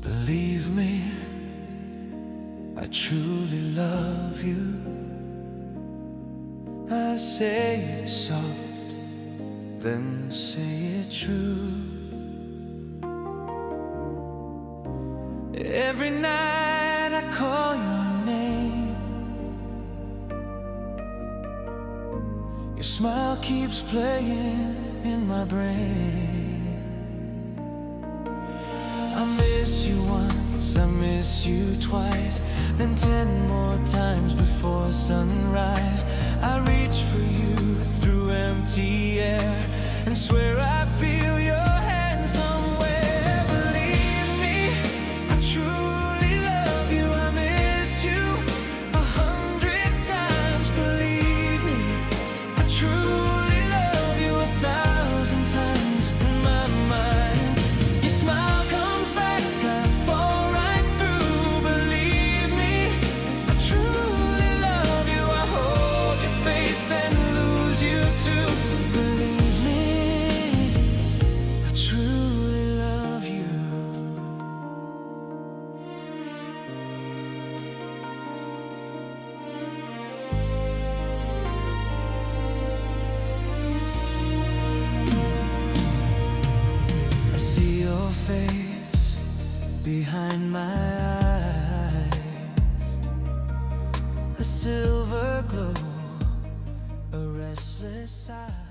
Believe me, I truly love you. I say it soft, then say it true. Every night I call your name. Your smile keeps playing in my brain. I miss you once, I miss you twice, then 10 more times before sunrise. I reach for you through empty air and swear I feel your hand somewhere. Believe me, I truly love you. I miss you 100 times. Believe me, I truly love you 1,000 times in my mind. Your smile comes back, I fall right through. Believe me, I truly love you. I hold your face, then lose you too. Believe me, I truly love you. I see your face behind my eyes, a silver glow, a restless eye.